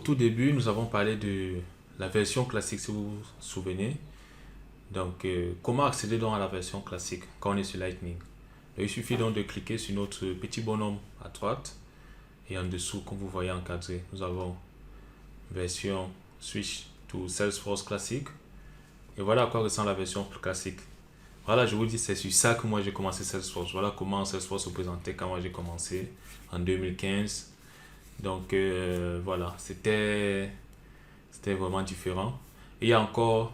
tout début, nous avons parlé de la version classique, si vous vous souvenez. Donc, comment accéder donc à la version classique quand on est sur Lightning? Donc, il suffit donc de cliquer sur notre petit bonhomme à droite et en dessous, comme vous voyez encadré, nous avons version Switch to Salesforce classique. Et voilà à quoi ressemble la version classique. Voilà, je vous dis, c'est sur ça que moi j'ai commencé Salesforce. Voilà comment Salesforce se présentait quand moi j'ai commencé en 2015. Donc voilà, c'était vraiment différent. Et il y a encore,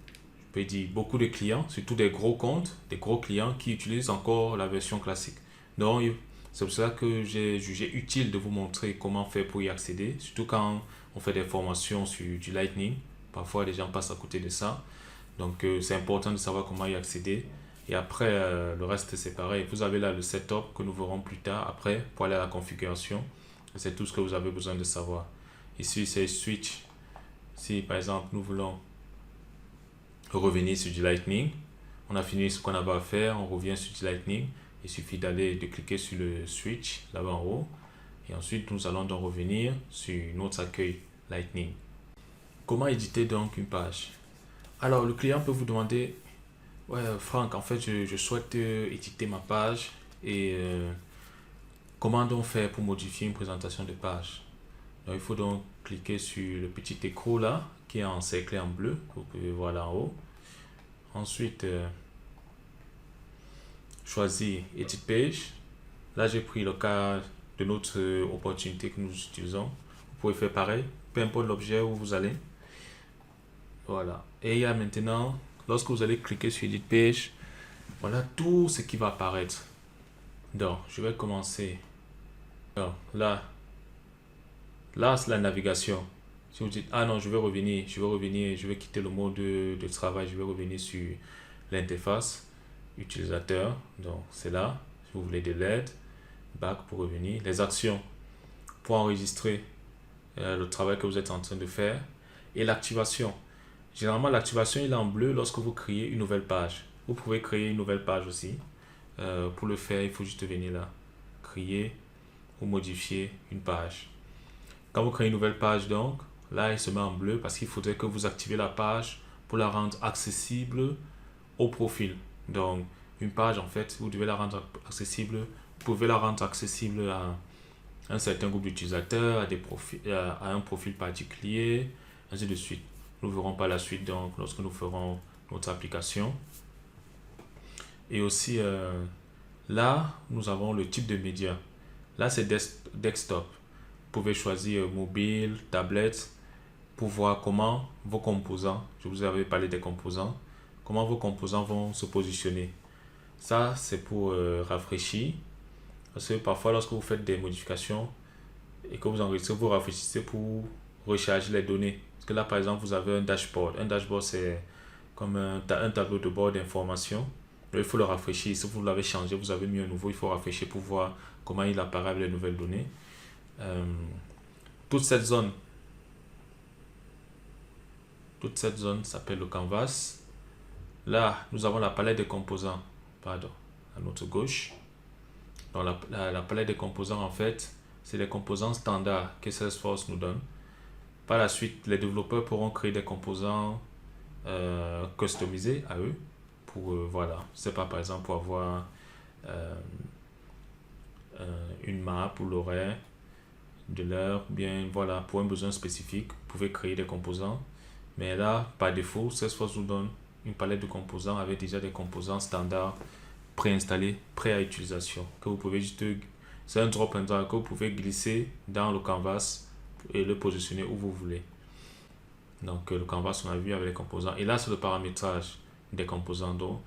je peux dire, beaucoup de clients, surtout des gros comptes, des gros clients qui utilisent encore la version classique. Donc c'est pour ça que j'ai jugé utile de vous montrer comment faire pour y accéder, surtout quand on fait des formations sur du Lightning. Parfois les gens passent à côté de ça. Donc c'est important de savoir comment y accéder. Et après, le reste c'est pareil. Vous avez là le setup que nous verrons plus tard après pour aller à la configuration. C'est tout ce que vous avez besoin de savoir. Ici c'est switch. Si par exemple nous voulons revenir sur du Lightning, on a fini ce qu'on avait à faire, on revient sur du Lightning. Il suffit de cliquer sur le switch là-bas en haut. Et ensuite nous allons donc revenir sur notre accueil Lightning. Comment éditer donc une page? Alors, le client peut vous demander, ouais, Franck, en fait, je souhaite éditer ma page et comment donc faire pour modifier une présentation de page? Donc, il faut donc cliquer sur le petit écran là qui est encerclé en bleu, que vous pouvez voir là en haut. Ensuite, choisir Edit Page. Là, j'ai pris le cas de notre opportunité que nous utilisons. Vous pouvez faire pareil, peu importe l'objet où vous allez. Voilà. Et il y a maintenant, lorsque vous allez cliquer sur Edit Page, voilà tout ce qui va apparaître. Donc, je vais commencer. Alors, là c'est la navigation. Si vous dites, ah non, je vais quitter le mode de travail, je vais revenir sur l'interface utilisateur. Donc, c'est là. Si vous voulez de l'aide, back pour revenir. Les actions pour enregistrer le travail que vous êtes en train de faire. Et l'activation. Généralement, l'activation il est en bleu lorsque vous créez une nouvelle page. Vous pouvez créer une nouvelle page aussi. Pour le faire, il faut juste venir là, créer ou modifier une page. Quand vous créez une nouvelle page, donc, là, il se met en bleu parce qu'il faudrait que vous activez la page pour la rendre accessible au profil. Donc, une page, en fait, vous devez la rendre accessible. Vous pouvez la rendre accessible à un certain groupe d'utilisateurs, à un profil particulier, ainsi de suite. Nous verrons par la suite donc lorsque nous ferons notre application. Et aussi là, nous avons le type de média. Là, c'est desktop. Vous pouvez choisir mobile, tablette pour voir comment vos composants, je vous avais parlé des composants, comment vos composants vont se positionner. Ça, c'est pour rafraîchir. Parce que parfois, lorsque vous faites des modifications et que vous enregistrez, vous rafraîchissez pour recharger les données. Parce que là, par exemple, vous avez un dashboard. Un dashboard, c'est comme un tableau de bord d'information. Il faut le rafraîchir. Si vous l'avez changé, vous avez mis un nouveau, il faut rafraîchir pour voir comment il apparaît avec les nouvelles données. Euh, toute cette zone, s'appelle le canvas. Là, nous avons la palette des composants, pardon, à notre gauche. Donc, la palette des composants, en fait, c'est les composants standards que Salesforce nous donne. Par la suite, les développeurs pourront créer des composants customisés à eux pour, voilà, c'est pas par exemple pour avoir euh, une map ou l'horaire de l'heure, bien voilà, pour un besoin spécifique, vous pouvez créer des composants. Mais là, par défaut, Salesforce vous donne une palette de composants avec déjà des composants standards préinstallés, prêts à utilisation, que vous pouvez juste, c'est un drop and drag que vous pouvez glisser dans le canvas et le positionner où vous voulez. Donc le canvas on a vu avec les composants. Et là c'est le paramétrage des composants. Donc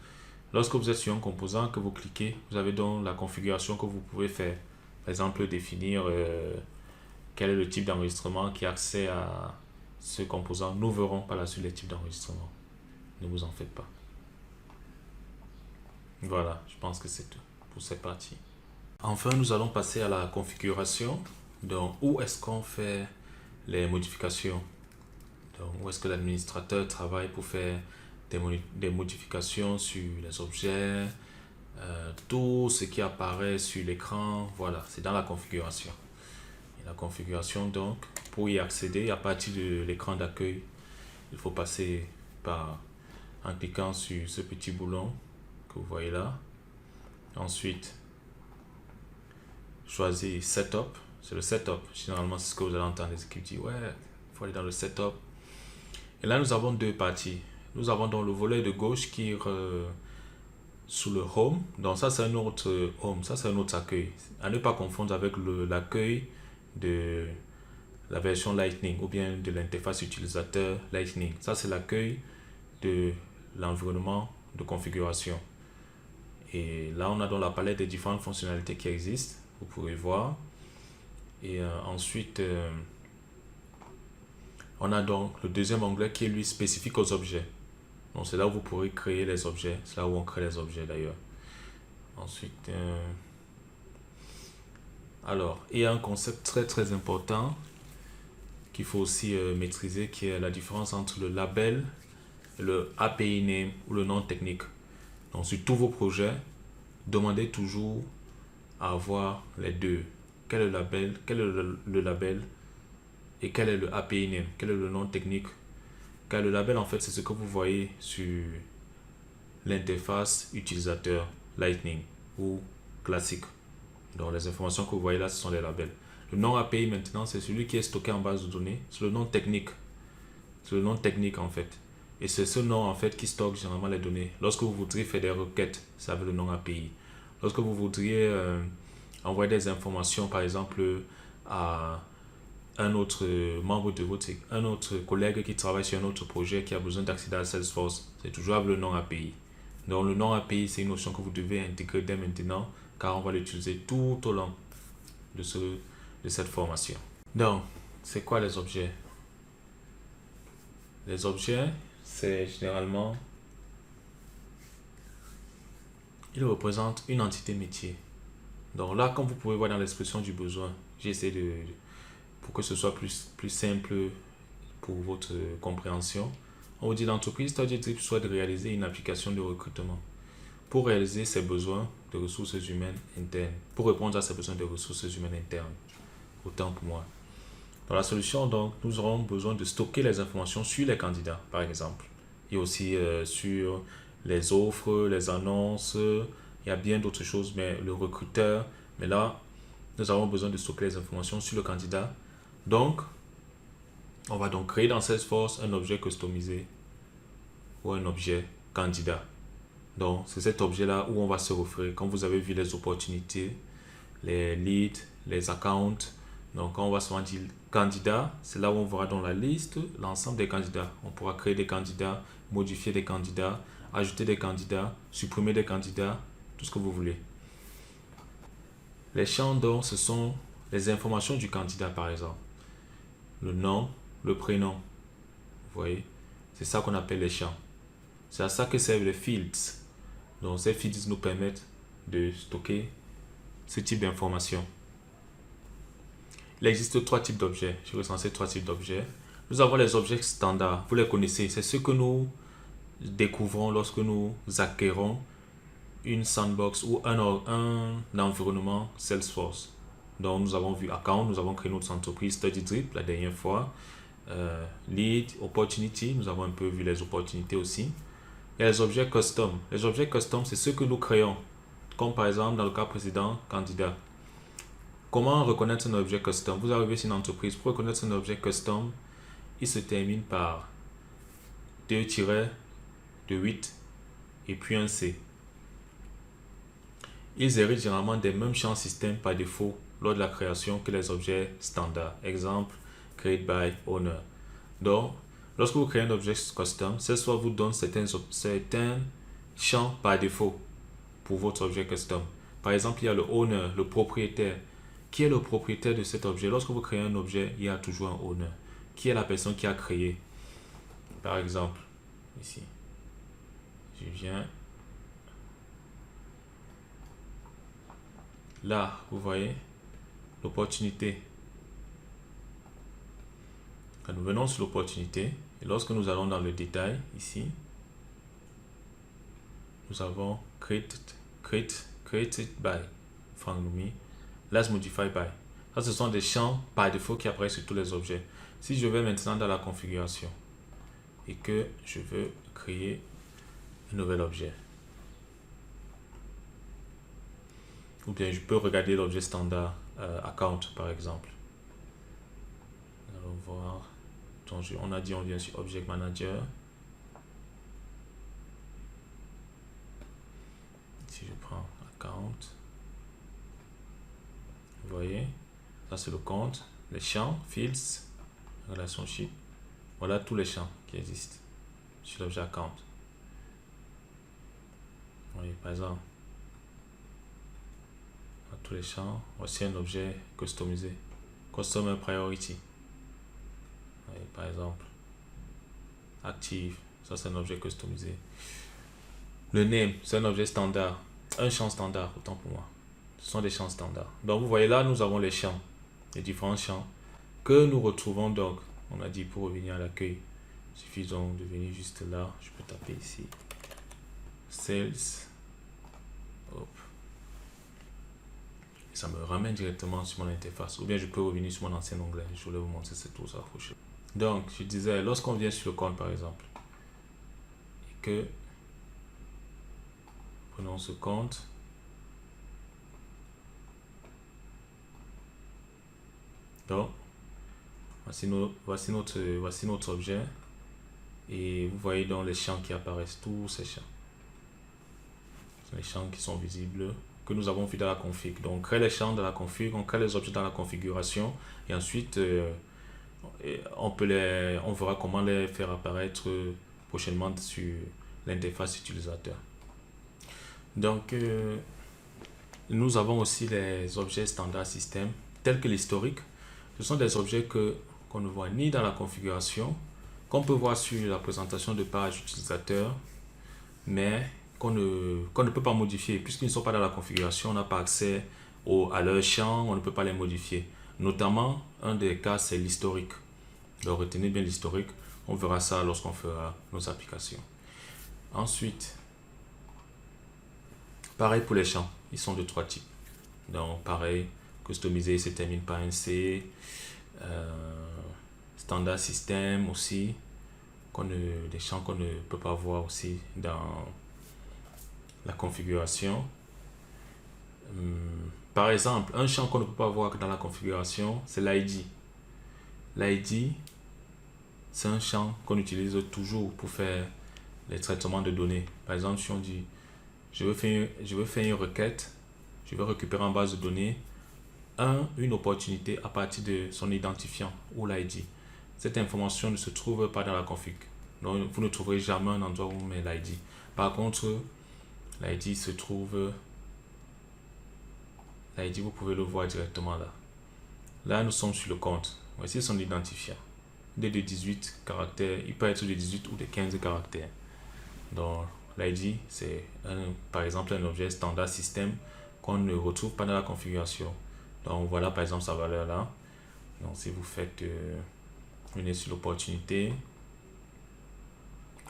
lorsque vous êtes sur un composant que vous cliquez, vous avez donc la configuration que vous pouvez faire. Par exemple définir quel est le type d'enregistrement qui a accès à ce composant. Nous verrons par la suite les types d'enregistrement. Ne vous en faites pas. Voilà, je pense que c'est tout pour cette partie. Enfin, nous allons passer à la configuration. Donc, où est-ce qu'on fait les modifications? Donc, où est-ce que l'administrateur travaille pour faire des modifications sur les objets, tout ce qui apparaît sur l'écran, voilà, c'est dans la configuration. Et la configuration. Donc, pour y accéder à partir de l'écran d'accueil, il faut passer par en cliquant sur ce petit boulon que vous voyez là. Ensuite, choisir Setup. C'est le Setup. Généralement, c'est ce que vous allez entendre les équipes dire. Ouais, il faut aller dans le Setup. Et là, nous avons deux parties. Nous avons donc le volet de gauche qui est sous le Home. Donc ça, c'est un autre Home. Ça, c'est un autre accueil. À ne pas confondre avec l'accueil de la version Lightning ou bien de l'interface utilisateur Lightning. Ça, c'est l'accueil de l'environnement de configuration. Et là, on a donc la palette des différentes fonctionnalités qui existent. Vous pouvez voir. Et ensuite, on a donc le deuxième onglet qui est lui spécifique aux objets. Donc c'est là où vous pourrez créer les objets. C'est là où on crée les objets d'ailleurs. Ensuite, alors, il y a un concept très très important qu'il faut aussi maîtriser, qui est la différence entre le label et le API name ou le nom technique. Donc sur tous vos projets, demandez toujours à avoir les deux. Quel est le label, le label et quel est le API name, quel est le nom technique. Car le label, en fait, c'est ce que vous voyez sur l'interface utilisateur Lightning ou classique. Donc les informations que vous voyez là, ce sont les labels. Le nom API maintenant, c'est celui qui est stocké en base de données. C'est le nom technique. C'est le nom technique en fait. Et c'est ce nom en fait qui stocke généralement les données. Lorsque vous voudriez faire des requêtes, ça veut le nom API. Lorsque vous voudriez envoyer des informations, par exemple, à un autre membre de un autre collègue qui travaille sur un autre projet qui a besoin d'accéder à Salesforce, c'est toujours avec le nom API. Donc le nom API, c'est une notion que vous devez intégrer dès maintenant, car on va l'utiliser tout au long de cette formation. Donc, c'est quoi les objets? Les objets, c'est généralement, ils représentent une entité métier. Donc là, comme vous pouvez voir dans l'expression du besoin, j'ai essayé pour que ce soit plus simple pour votre compréhension. On vous dit l'entreprise StudyDrip souhaite réaliser une application de recrutement pour réaliser ses besoins de ressources humaines internes, pour répondre à ses besoins de ressources humaines internes. Autant pour moi. Dans la solution, donc, nous aurons besoin de stocker les informations sur les candidats, par exemple, et aussi sur les offres, les annonces. Il y a bien d'autres choses, mais le recruteur. Mais là, nous avons besoin de stocker les informations sur le candidat. Donc, on va donc créer dans Salesforce un objet customisé ou un objet candidat. Donc, c'est cet objet-là où on va se référer. Quand vous avez vu les opportunités, les leads, les accounts. Donc, quand on va souvent dire candidat, c'est là où on verra dans la liste l'ensemble des candidats. On pourra créer des candidats, modifier des candidats, ajouter des candidats, supprimer des candidats, tout ce que vous voulez. Les champs, donc, ce sont les informations du candidat, par exemple. Le nom, le prénom. Vous voyez, c'est ça qu'on appelle les champs. C'est à ça que servent les fields. Donc, ces fields nous permettent de stocker ce type d'informations. Il existe trois types d'objets. J'ai recensé trois types d'objets. Nous avons les objets standards. Vous les connaissez. C'est ce que nous découvrons lorsque nous acquérons une sandbox ou un environnement Salesforce. Donc, nous avons vu account, nous avons créé notre entreprise StudyDrip la dernière fois. Lead, opportunity, nous avons un peu vu les opportunités aussi. Et les objets custom. Les objets custom, c'est ce que nous créons. Comme par exemple dans le cas précédent, candidat. Comment reconnaître un objet custom? Vous arrivez sur une entreprise, pour reconnaître un objet custom, il se termine par 2-8 et puis un C. Ils héritent généralement des mêmes champs système par défaut lors de la création que les objets standards. Exemple, create by owner. Donc, lorsque vous créez un objet custom, Salesforce vous donne certains champs par défaut pour votre objet custom. Par exemple, il y a le owner, le propriétaire. Qui est le propriétaire de cet objet? Lorsque vous créez un objet, il y a toujours un owner. Qui est la personne qui a créé? Par exemple, ici, je viens. Là, vous voyez l'opportunité. Nous venons sur l'opportunité. Et lorsque nous allons dans le détail, ici, nous avons created by Frank Lumi. Let's modify by. Ça, ce sont des champs par défaut qui apparaissent sur tous les objets. Si je vais maintenant dans la configuration et que je veux créer un nouvel objet, ou bien je peux regarder l'objet standard account par exemple. Allons voir. Donc, on a dit on vient sur Object Manager. Si je prends account, vous voyez, ça c'est le compte, les champs, fields, relationship. Voilà tous les champs qui existent sur l'objet account. Vous voyez, par exemple, tous les champs, voici un objet customisé, Customer Priority. Vous voyez, par exemple, active, ça c'est un objet customisé. Le name, c'est un objet standard, un champ standard, autant pour moi. Ce sont des champs standards. Donc vous voyez là, nous avons les champs, les différents champs que nous retrouvons donc. On a dit pour revenir à l'accueil, il suffit donc de venir juste là. Je peux taper ici. Sales. Hop. Et ça me ramène directement sur mon interface. Ou bien je peux revenir sur mon ancien onglet. Je voulais vous montrer cette tout ça. Donc je disais, lorsqu'on vient sur le compte par exemple, et que prenons ce compte. Donc, voici notre objet. Et vous voyez dans les champs qui apparaissent, tous ces champs. Ce sont les champs qui sont visibles, que nous avons vu dans la config. Donc, on crée les champs dans la config, on crée les objets dans la configuration. Et ensuite, on verra comment les faire apparaître prochainement sur l'interface utilisateur. Donc, nous avons aussi les objets standard système, tels que l'historique. Ce sont des objets qu'on ne voit ni dans la configuration, qu'on peut voir sur la présentation de page utilisateur, mais qu'on ne peut pas modifier. Puisqu'ils ne sont pas dans la configuration, on n'a pas accès à leurs champs, on ne peut pas les modifier. Notamment, un des cas, c'est l'historique. Donc, retenez bien l'historique. On verra ça lorsqu'on fera nos applications. Ensuite, pareil pour les champs. Ils sont de trois types. Donc, pareil, customisé se termine par un C. Standard système aussi. Des champs qu'on ne peut pas voir aussi dans la configuration. Par exemple, un champ qu'on ne peut pas voir dans la configuration, c'est l'ID. L'ID, c'est un champ qu'on utilise toujours pour faire les traitements de données. Par exemple, si on dit, je veux faire une requête, je veux récupérer en base de données une opportunité à partir de son identifiant ou l'ID. Cette information ne se trouve pas dans la config. Donc, vous ne trouverez jamais un endroit où on met l'ID. Par contre, l'ID se trouve... L'ID, vous pouvez le voir directement là. Là, nous sommes sur le compte. Voici son identifiant. Il est de 18 caractères. Il peut être de 18 ou de 15 caractères. Donc, l'ID, c'est par exemple un objet standard système qu'on ne retrouve pas dans la configuration. Donc, voilà par exemple sa valeur là. Donc, si vous faites... venez sur l'opportunité.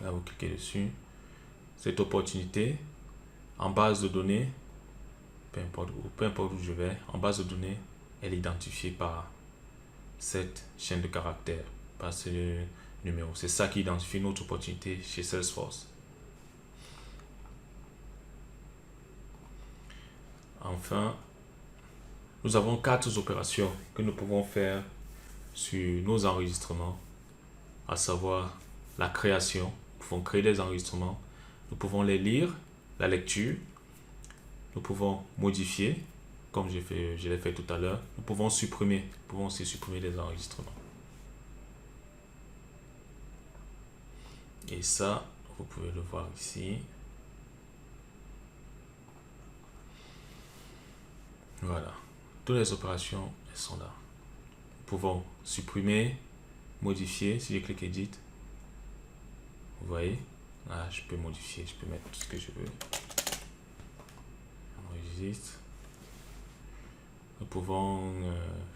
Là, vous cliquez dessus. Cette opportunité, en base de données, peu importe où je vais, en base de données, elle est identifiée par cette chaîne de caractères, par ce numéro. C'est ça qui identifie notre opportunité chez Salesforce. Enfin, nous avons 4 opérations que nous pouvons faire sur nos enregistrements, à savoir la création. Nous pouvons créer des enregistrements, nous pouvons les lire, la lecture, nous pouvons modifier, comme je l'ai fait tout à l'heure, nous pouvons supprimer, nous pouvons aussi supprimer des enregistrements. Et ça, vous pouvez le voir ici. Voilà, toutes les opérations, elles sont là. Nous pouvons supprimer, modifier, si je clique Edit, vous voyez, là je peux modifier, je peux mettre tout ce que je veux. Enregistre. Nous pouvons,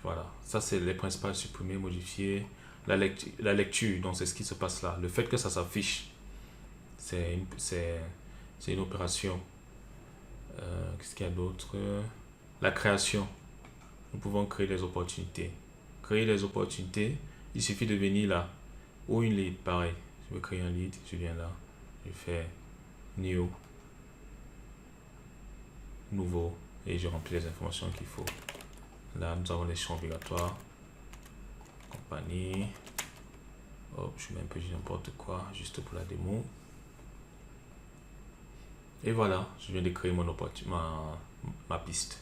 voilà, ça c'est les principales: supprimer, modifier, la lecture, donc c'est ce qui se passe là. Le fait que ça s'affiche, c'est une opération. Qu'est-ce qu'il y a d'autre? La création. nous pouvons créer des opportunités. Créer des opportunités, il suffit de venir là, ou une lead, pareil. Je veux créer un lead, je viens là, je fais new, nouveau, et je remplis les informations qu'il faut. Là, nous avons les champs obligatoires, compagnie, hop, je mets un peu de n'importe quoi, juste pour la démo. Et voilà, je viens de créer ma piste.